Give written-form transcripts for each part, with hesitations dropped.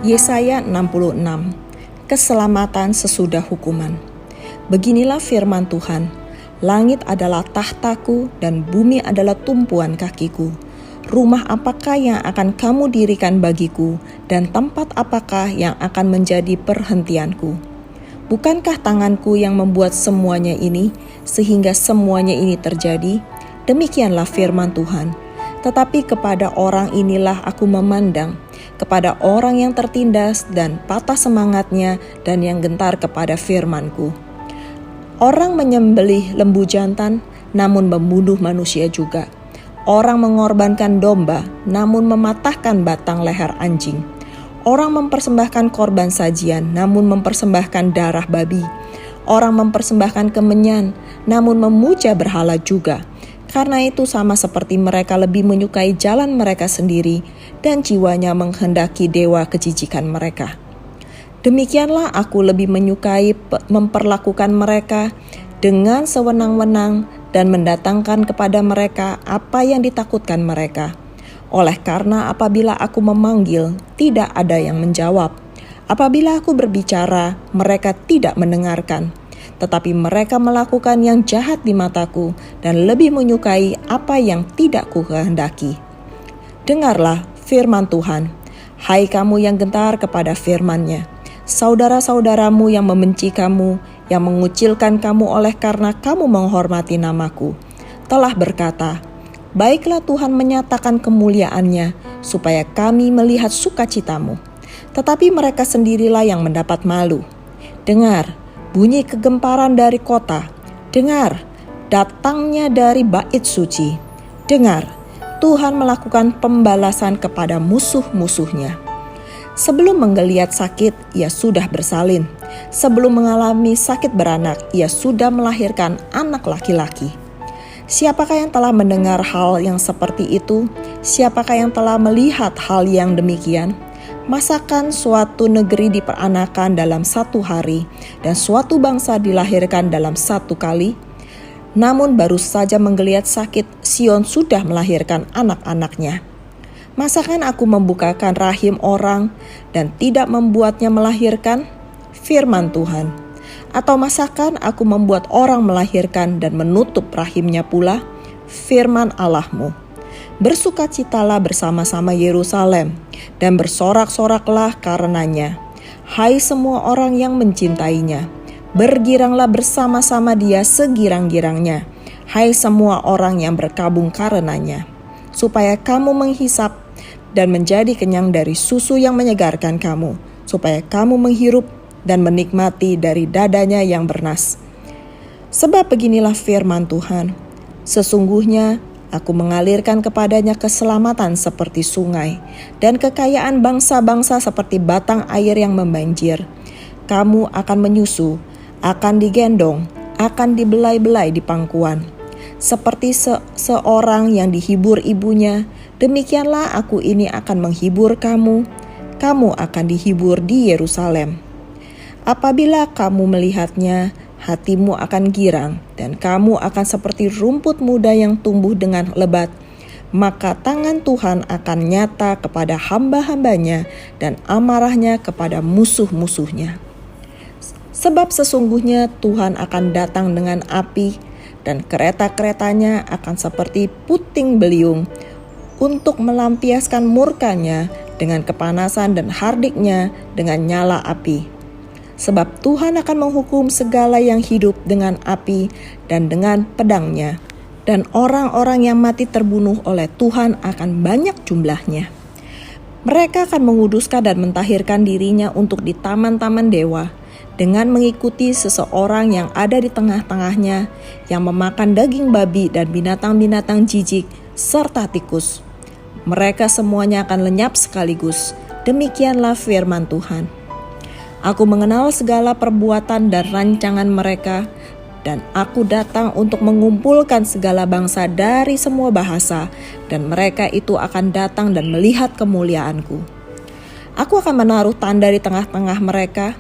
Yesaya 66. Keselamatan sesudah hukuman. Beginilah firman Tuhan, langit adalah tahtaku dan bumi adalah tumpuan kakiku. Rumah apakah yang akan kamu dirikan bagiku, dan tempat apakah yang akan menjadi perhentianku? Bukankah tanganku yang membuat semuanya ini, sehingga semuanya ini terjadi? Demikianlah firman Tuhan. Tetapi kepada orang inilah aku memandang, kepada orang yang tertindas dan patah semangatnya dan yang gentar kepada firman-Ku. Orang menyembelih lembu jantan, namun membunuh manusia juga. Orang mengorbankan domba, namun mematahkan batang leher anjing. Orang mempersembahkan korban sajian, namun mempersembahkan darah babi. Orang mempersembahkan kemenyan, namun memuja berhala juga. Karena itu sama seperti mereka lebih menyukai jalan mereka sendiri dan jiwanya menghendaki dewa kejijikan mereka. Demikianlah aku lebih menyukai memperlakukan mereka dengan sewenang-wenang dan mendatangkan kepada mereka apa yang ditakutkan mereka. Oleh karena apabila aku memanggil, tidak ada yang menjawab. Apabila aku berbicara, mereka tidak mendengarkan. Tetapi mereka melakukan yang jahat di mataku dan lebih menyukai apa yang tidak kukehendaki. Dengarlah firman Tuhan, hai kamu yang gentar kepada firman-Nya, saudara-saudaramu yang membenci kamu, yang mengucilkan kamu oleh karena kamu menghormati namaku, telah berkata, baiklah Tuhan menyatakan kemuliaan-Nya, supaya kami melihat sukacitamu. Tetapi mereka sendirilah yang mendapat malu. Dengar, bunyi kegemparan dari kota. Dengar, datangnya dari bait suci. Dengar, Tuhan melakukan pembalasan kepada musuh-musuhnya. Sebelum menggeliat sakit, ia sudah bersalin. Sebelum mengalami sakit beranak, ia sudah melahirkan anak laki-laki. Siapakah yang telah mendengar hal yang seperti itu? Siapakah yang telah melihat hal yang demikian? Masakan suatu negeri diperanakan dalam satu hari, dan suatu bangsa dilahirkan dalam satu kali? Namun baru saja menggeliat sakit, Sion sudah melahirkan anak-anaknya. Masakan aku membukakan rahim orang, dan tidak membuatnya melahirkan? Firman Tuhan. Atau masakan aku membuat orang melahirkan dan menutup rahimnya pula? Firman Allahmu. Bersukacitalah bersama-sama Yerusalem, dan bersorak-soraklah karenanya. Hai semua orang yang mencintainya, bergiranglah bersama-sama dia segirang-girangnya. Hai semua orang yang berkabung karenanya, supaya kamu menghisap dan menjadi kenyang dari susu yang menyegarkan kamu, supaya kamu menghirup dan menikmati dari dadanya yang bernas. Sebab beginilah firman Tuhan, sesungguhnya aku mengalirkan kepadanya keselamatan seperti sungai, dan kekayaan bangsa-bangsa seperti batang air yang membanjir. Kamu akan menyusu, akan digendong, akan dibelai-belai di pangkuan. Seperti seorang yang dihibur ibunya, demikianlah aku ini akan menghibur kamu. Kamu akan dihibur di Yerusalem. Apabila kamu melihatnya, hatimu akan girang, dan kamu akan seperti rumput muda yang tumbuh dengan lebat. Maka tangan Tuhan akan nyata kepada hamba-hambanya, dan amarahnya kepada musuh-musuhnya. Sebab sesungguhnya Tuhan akan datang dengan api, dan kereta-keretanya akan seperti puting beliung, untuk melampiaskan murkanya dengan kepanasan dan hardiknya dengan nyala api. Sebab Tuhan akan menghukum segala yang hidup dengan api dan dengan pedangnya. Dan orang-orang yang mati terbunuh oleh Tuhan akan banyak jumlahnya. Mereka akan menguduskan dan mentahirkan dirinya untuk di taman-taman dewa, dengan mengikuti seseorang yang ada di tengah-tengahnya, yang memakan daging babi dan binatang-binatang jijik, serta tikus. Mereka semuanya akan lenyap sekaligus. Demikianlah firman Tuhan. Aku mengenal segala perbuatan dan rancangan mereka, dan aku datang untuk mengumpulkan segala bangsa dari semua bahasa, dan mereka itu akan datang dan melihat kemuliaanku. Aku akan menaruh tanda di tengah-tengah mereka,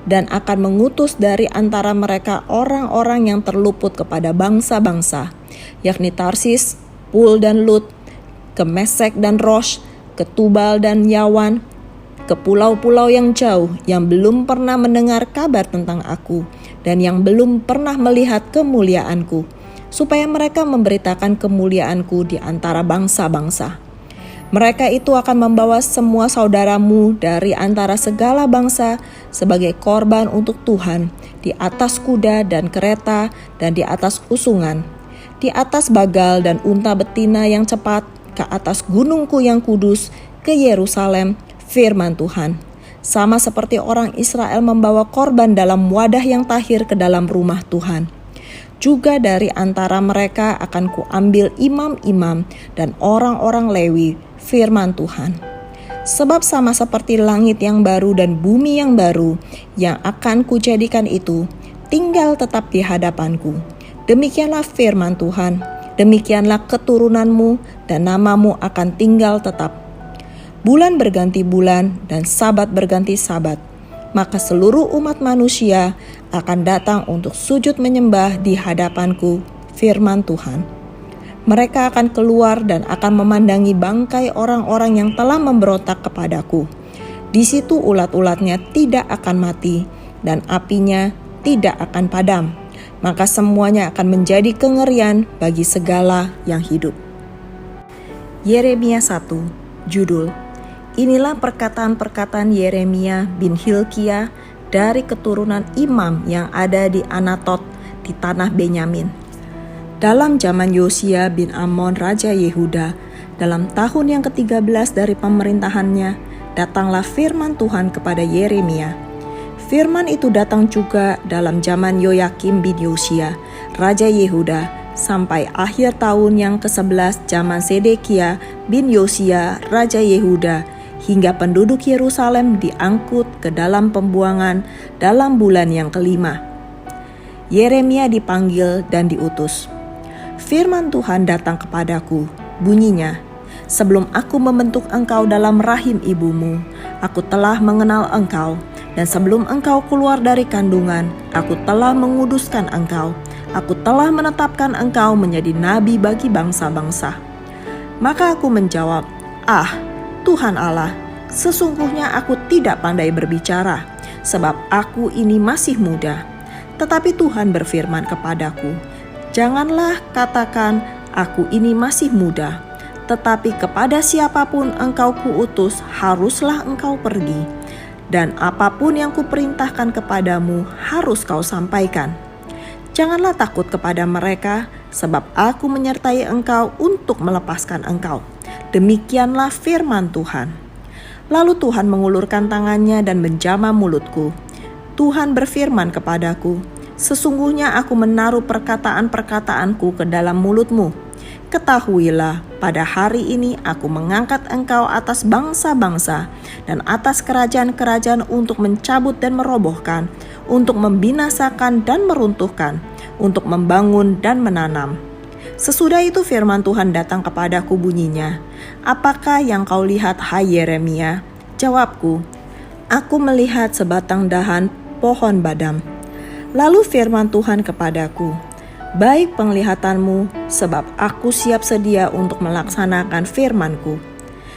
dan akan mengutus dari antara mereka orang-orang yang terluput kepada bangsa-bangsa, yakni Tarsis, Pul dan Lut, ke Mesek dan Rosh, ke Tubal dan Yawan, ke pulau-pulau yang jauh yang belum pernah mendengar kabar tentang aku dan yang belum pernah melihat kemuliaanku, supaya mereka memberitakan kemuliaanku di antara bangsa-bangsa. Mereka itu akan membawa semua saudaramu dari antara segala bangsa sebagai korban untuk Tuhan di atas kuda dan kereta dan di atas usungan, di atas bagal dan unta betina yang cepat, ke atas gunungku yang kudus, ke Yerusalem, firman Tuhan. Sama seperti orang Israel membawa korban dalam wadah yang tahir ke dalam rumah Tuhan. Juga dari antara mereka akan kuambil imam-imam dan orang-orang Lewi, firman Tuhan. Sebab sama seperti langit yang baru dan bumi yang baru yang akan kujadikan itu tinggal tetap di hadapanku. Demikianlah firman Tuhan, demikianlah keturunanmu dan namamu akan tinggal tetap. Bulan berganti bulan dan sabat berganti sabat, maka seluruh umat manusia akan datang untuk sujud menyembah di hadapanku, firman Tuhan. Mereka akan keluar dan akan memandangi bangkai orang-orang yang telah memberontak kepadaku. Di situ ulat-ulatnya tidak akan mati dan apinya tidak akan padam. Maka semuanya akan menjadi kengerian bagi segala yang hidup. Yeremia 1, judul: Inilah perkataan-perkataan Yeremia bin Hilkia dari keturunan imam yang ada di Anatot di tanah Benyamin. Dalam zaman Yosia bin Amon Raja Yehuda, dalam tahun yang ke-13 dari pemerintahannya, datanglah firman Tuhan kepada Yeremia. Firman itu datang juga dalam zaman Yoyakim bin Yosia, Raja Yehuda, sampai akhir tahun yang ke-11 zaman Sedekia bin Yosia, Raja Yehuda, hingga penduduk Yerusalem diangkut ke dalam pembuangan dalam bulan yang ke-5. Yeremia dipanggil dan diutus. Firman Tuhan datang kepadaku, bunyinya, sebelum aku membentuk engkau dalam rahim ibumu, aku telah mengenal engkau, dan sebelum engkau keluar dari kandungan, aku telah menguduskan engkau, aku telah menetapkan engkau menjadi nabi bagi bangsa-bangsa. Maka aku menjawab, Tuhan Allah, sesungguhnya aku tidak pandai berbicara, sebab aku ini masih muda. Tetapi Tuhan berfirman kepadaku, janganlah katakan, aku ini masih muda, tetapi kepada siapapun engkau kuutus, haruslah engkau pergi. Dan apapun yang kuperintahkan kepadamu, harus kau sampaikan. Janganlah takut kepada mereka, sebab aku menyertai engkau untuk melepaskan engkau. Demikianlah firman Tuhan. Lalu Tuhan mengulurkan tangannya dan menjamah mulutku. Tuhan berfirman kepadaku, sesungguhnya aku menaruh perkataan-perkataanku ke dalam mulutmu. Ketahuilah, pada hari ini aku mengangkat engkau atas bangsa-bangsa dan atas kerajaan-kerajaan untuk mencabut dan merobohkan, untuk membinasakan dan meruntuhkan, untuk membangun dan menanam. Sesudah itu firman Tuhan datang kepadaku bunyinya, apakah yang kau lihat, hai Yeremia? Jawabku, aku melihat sebatang dahan pohon badam. Lalu firman Tuhan kepadaku, baik penglihatanmu, sebab aku siap sedia untuk melaksanakan firman-Ku.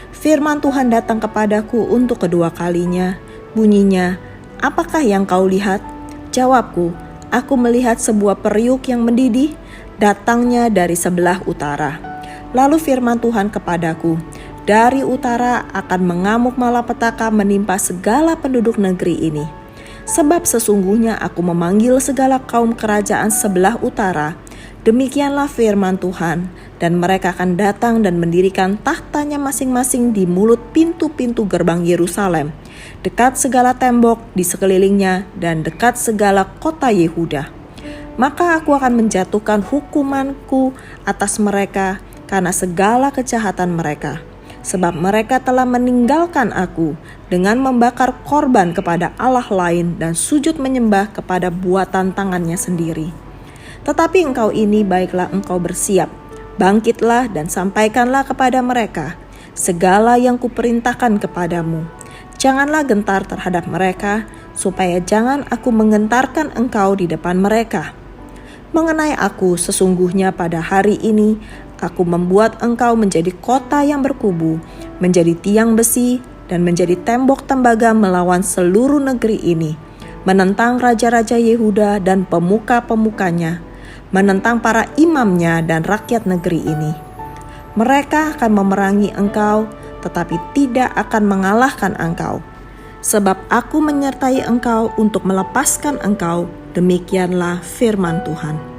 Firman Tuhan datang kepadaku untuk kedua kalinya, bunyinya, apakah yang kau lihat? Jawabku, aku melihat sebuah periuk yang mendidih, datangnya dari sebelah utara. Lalu firman Tuhan kepadaku, dari utara akan mengamuk malapetaka menimpa segala penduduk negeri ini. Sebab sesungguhnya aku memanggil segala kaum kerajaan sebelah utara, demikianlah firman Tuhan, dan mereka akan datang dan mendirikan tahtanya masing-masing di mulut pintu-pintu gerbang Yerusalem, dekat segala tembok di sekelilingnya dan dekat segala kota Yehuda. Maka aku akan menjatuhkan hukumanku atas mereka karena segala kejahatan mereka. Sebab mereka telah meninggalkan aku dengan membakar korban kepada Allah lain dan sujud menyembah kepada buatan tangannya sendiri. Tetapi engkau ini baiklah engkau bersiap, bangkitlah dan sampaikanlah kepada mereka segala yang kuperintahkan kepadamu. Janganlah gentar terhadap mereka, supaya jangan aku menggentarkan engkau di depan mereka. Mengenai aku, sesungguhnya pada hari ini aku membuat engkau menjadi kota yang berkubu, menjadi tiang besi, dan menjadi tembok tembaga melawan seluruh negeri ini, menentang raja-raja Yehuda dan pemuka-pemukanya, menentang para imamnya dan rakyat negeri ini. Mereka akan memerangi engkau, tetapi tidak akan mengalahkan engkau. Sebab aku menyertai engkau untuk melepaskan engkau, demikianlah firman Tuhan.